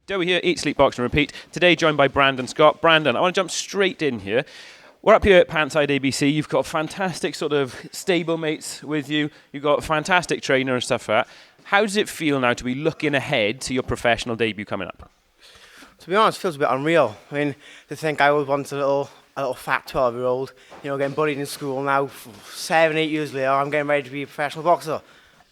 Dowie here, Eat, Sleep, Box and Repeat. Today joined by Brandon Scott. Brandon, I want to jump straight in here. We're up here at Pantside ABC. You've got fantastic sort of stable mates with you. You've got a fantastic trainer and stuff like that. How does it feel now to be looking ahead to your professional debut coming up? To be honest, it feels a bit unreal. I mean, to think I was once a little fat 12-year-old, you know, getting bullied in school. Now, 7, 8 years later, I'm getting ready to be a professional boxer.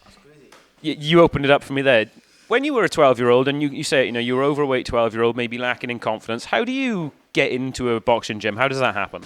That's crazy. You opened it up for me there. When you were a 12-year-old and you say, you know, you were overweight 12-year-old, maybe lacking in confidence, how do you get into a boxing gym? How does that happen?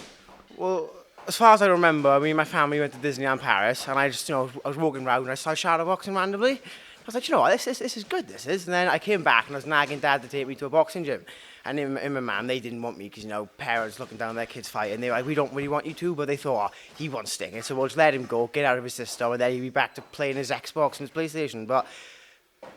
Well, as far as I remember, I mean, my family went to Disneyland Paris, and I just, you know, I was walking around and I saw shadow boxing randomly. I was like, you know what, this is good, this is. And then I came back and I was nagging Dad to take me to a boxing gym. And him and my mum, they didn't want me because, you know, parents looking down their kids fight, and they were like, we don't really want you to, but they thought, oh, he wants stinging, so we'll just let him go, get out of his system, and then he'll be back to playing his Xbox and his PlayStation. But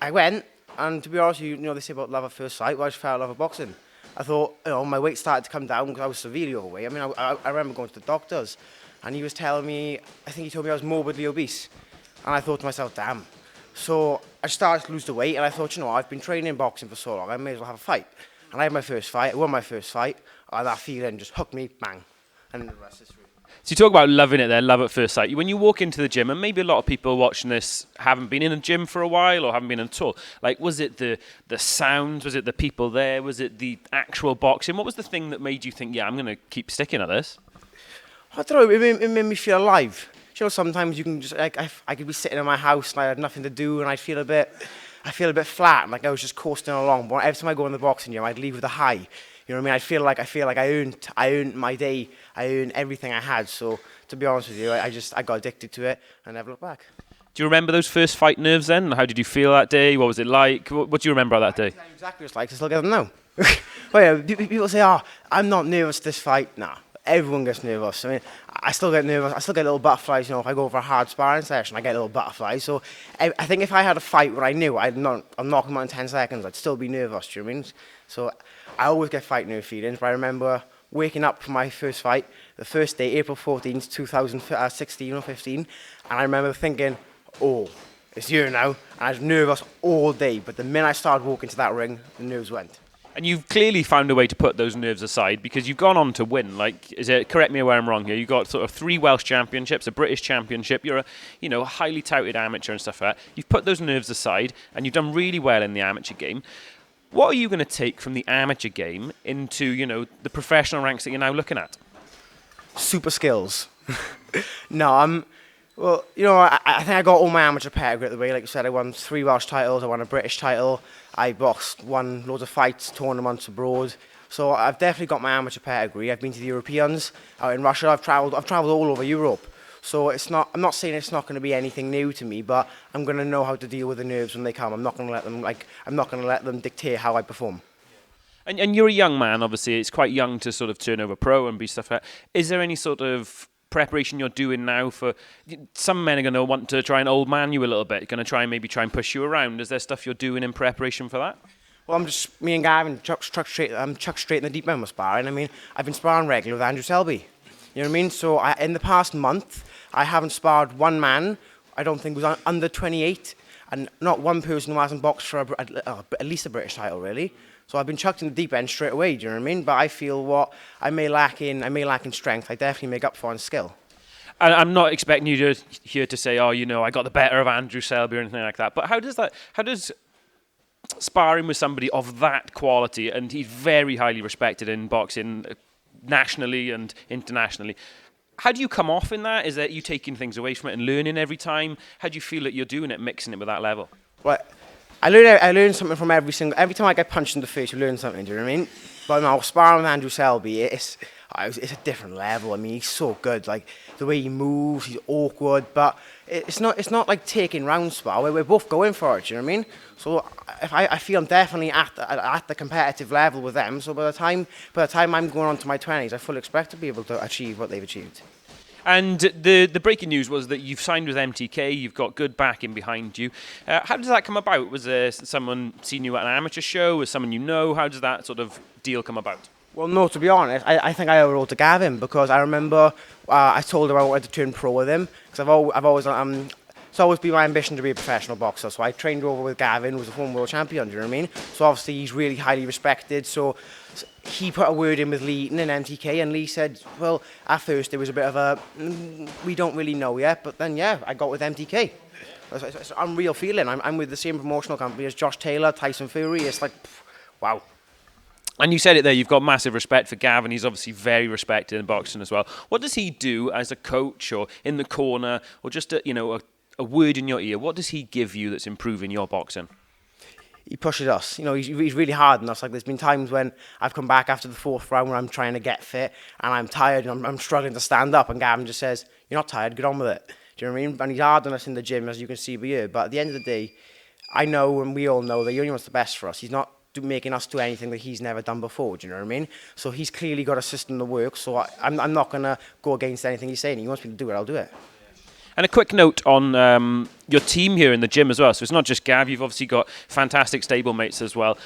I went, and to be honest with you, you know, they say about love at first sight, well, I just fell in love with boxing. I thought, you know, my weight started to come down because I was severely overweight. I mean, I remember going to the doctors, and he was telling me, I think he told me I was morbidly obese. And I thought to myself, damn. So I started to lose the weight, and I thought, you know, I've been training boxing for so long, I may as well have a fight. And I had my first fight, I won my first fight, and that feeling just hooked me, bang. And the rest is history. So you talk about loving it there, love at first sight. When you walk into the gym, and maybe a lot of people watching this haven't been in a gym for a while or haven't been at all. Like, was it the sounds? Was it the people there? Was it the actual boxing? What was the thing that made you think, yeah, I'm going to keep sticking at this? I don't know, it made me feel alive. You know, sometimes you can just, like, I could be sitting in my house and I had nothing to do and I feel a bit flat, like I was just coasting along. But every time I go in the boxing gym, I'd leave with a high. You know what I mean? I feel like I earned my day. I earned everything I had. So to be honest with you, I got addicted to it and never looked back. Do you remember those first fight nerves then? How did you feel that day? What was it like? What do you remember about that day? Exactly what it's like. I still get them now. Well, yeah, people say, "Oh, I'm not nervous this fight." Nah, everyone gets nervous. I mean, I still get nervous. I still get little butterflies. You know, if I go for a hard sparring session, I get little butterflies. So I think if I had a fight where I knew I'm knocking him out in 10 seconds, I'd still be nervous. Do you know what I mean? So I always get fight nerve feelings. But I remember waking up for my first fight, the first day, April 14th, 2016 or 15, and I remember thinking, oh, it's here now. And I was nervous all day. But the minute I started walking to that ring, the nerves went. And you've clearly found a way to put those nerves aside because you've gone on to win. Like, correct me where I'm wrong here. You've got sort of 3 Welsh Championships, a British Championship. You're a highly touted amateur and stuff like that. You've put those nerves aside and you've done really well in the amateur game. What are you going to take from the amateur game into, you know, the professional ranks that you're now looking at? Super skills. No, well, you know, I think I got all my amateur pedigree at the way. Like you said, I won 3 Welsh titles. I won a British title. I won loads of fights, tournaments abroad. So I've definitely got my amateur pedigree. I've been to the Europeans out in Russia. I've travelled all over Europe. So I'm not saying it's not going to be anything new to me, but I'm going to know how to deal with the nerves when they come. I'm not going to let them dictate how I perform. And you're a young man, obviously. It's quite young to sort of turn over pro and be stuff like that. Is there any sort of preparation you're doing now for? Some men are going to want to try and old man you a little bit, going to try and push you around. Is there stuff you're doing in preparation for that? Well, me and Gavin chucked straight in the deep end with sparring. I mean, I've been sparring regularly with Andrew Selby. You know what I mean? So in the past month, I haven't sparred one man, I don't think was under 28, and not one person who hasn't boxed for at least a British title, really. So I've been chucked in the deep end straight away, do you know what I mean? But I feel what I may lack in strength, I definitely make up for in skill. And I'm not expecting you here to say, oh, you know, I got the better of Andrew Selby or anything like that. But how does sparring with somebody of that quality, and he's very highly respected in boxing nationally and internationally, how do you come off in that? Is that you taking things away from it and learning every time? How do you feel that you're doing it, mixing it with that level? Well, I learn something from every time I get punched in the face, you learn something, do you know what I mean? But no, sparring with Andrew Selby, it's a different level. I mean, he's so good. Like, the way he moves, he's awkward, but it's not like taking round spar. We're both going for it, do you know what I mean? So I feel I'm definitely at the competitive level with them. So by the time I'm going on to my 20s, I fully expect to be able to achieve what they've achieved. And the breaking news was that you've signed with MTK, you've got good backing behind you. How does that come about? Was there someone seen you at an amateur show? Was someone you know? How does that sort of deal come about? Well, no, to be honest, I think I wrote to Gavin because I remember I told him I wanted to turn pro with him because I've always it's always been my ambition to be a professional boxer. So I trained over with Gavin, who's a former world champion, do you know what I mean? So obviously he's really highly respected. So he put a word in with Lee Eaton and MTK, and Lee said, well, at first there was a bit of a, we don't really know yet, but then yeah, I got with MTK. It's an unreal feeling. I'm with the same promotional company as Josh Taylor, Tyson Fury. It's like, wow. And you said it there, you've got massive respect for Gavin. He's obviously very respected in boxing as well. What does he do as a coach or in the corner or just a word in your ear? What does he give you that's improving your boxing? He pushes us. You know, he's really hard on us. Like, there's been times when I've come back after the 4th round where I'm trying to get fit and I'm tired and I'm struggling to stand up, and Gavin just says, you're not tired, get on with it. Do you know what I mean? And he's hard on us in the gym, as you can see by here. But at the end of the day, I know, and we all know, that he only wants the best for us. He's not making us do anything that he's never done before, do you know what I mean? So he's clearly got a system that works, so I'm not going to go against anything he's saying. He wants me to do it, I'll do it. And a quick note on your team here in the gym as well. So it's not just Gav, you've obviously got fantastic stablemates as well.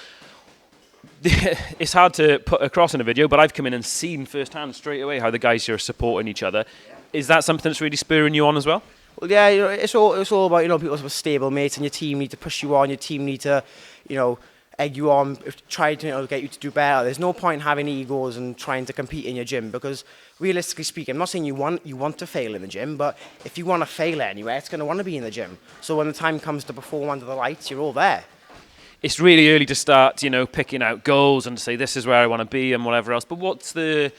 It's hard to put across in a video, but I've come in and seen firsthand straight away how the guys here are supporting each other. Is that something that's really spurring you on as well? Well, yeah, you know, it's all about, you know, people with stablemates, and your team need to push you on, your team need to, you know, egg you on, try to, you know, get you to do better. There's no point having egos and trying to compete in your gym, because realistically speaking, I'm not saying you want to fail in the gym, but if you want to fail anywhere, it's going to want to be in the gym. So when the time comes to perform under the lights, you're all there. It's really early to start, you know, picking out goals and to say this is where I want to be and whatever else. But what's the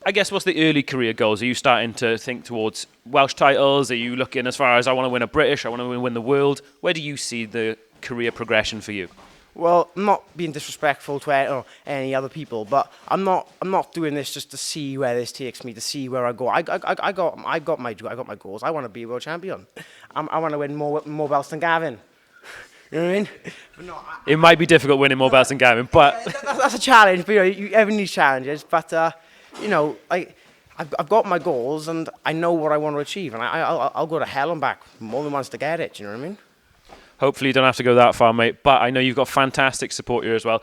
early career goals? Are you starting to think towards Welsh titles? Are you looking as far as I want to win a British, I want to win the world? Where do you see the career progression for you? Well, I'm not being disrespectful to any other people, but I'm not doing this just to see where this takes me, to see where I go. I got my goals. I want to be a world champion. I want to win more belts than Gavin. You know what I mean? But no, it might be difficult winning more belts than Gavin, but that's a challenge. But you know, everyone needs challenges. But you know, I've got my goals, and I know what I want to achieve, and I'll go to hell and back more than once to get it. Do you know what I mean? Hopefully you don't have to go that far, mate. But I know you've got fantastic support here as well.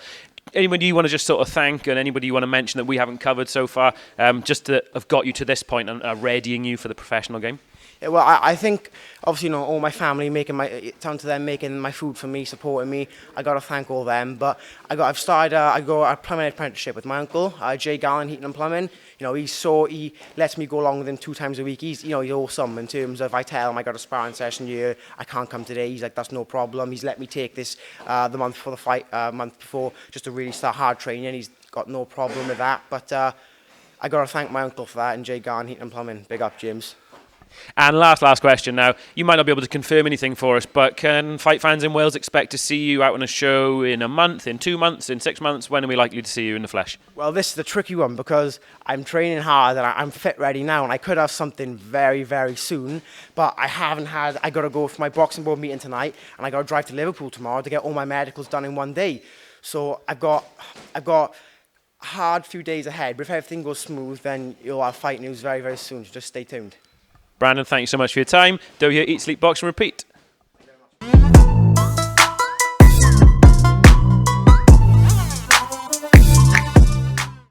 Anybody you want to just sort of thank, and anybody you want to mention that we haven't covered so far, just to have got you to this point and are readying you for the professional game? Yeah, well, I think, obviously, you know, all my family down to them making my food for me, supporting me. I got to thank all them. But I've started a plumbing apprenticeship with my uncle, Jay Gallen, Heating and Plumbing. You know, he lets me go along with him 2 times a week. He's awesome in terms of, I tell him I got a sparring session here, I can't come today. He's like, that's no problem. He's let me take this the month before the fight, month before, just to really start hard training. He's got no problem with that. But I got to thank my uncle for that, and Jay Gallen, Heating and Plumbing. Big up, James. And last question now. You might not be able to confirm anything for us, but can fight fans in Wales expect to see you out on a show in a month, in 2 months, in 6 months? When are we likely to see you in the flesh? Well, this is the tricky one, because I'm training hard and I'm fit ready now, and I could have something very, very soon, but I got to go for my boxing board meeting tonight, and I got to drive to Liverpool tomorrow to get all my medicals done in one day. So I've got a hard few days ahead, but if everything goes smooth, then you'll have fight news very, very soon, so just stay tuned. Brandon, thank you so much for your time. Do here, eat, sleep, box and repeat.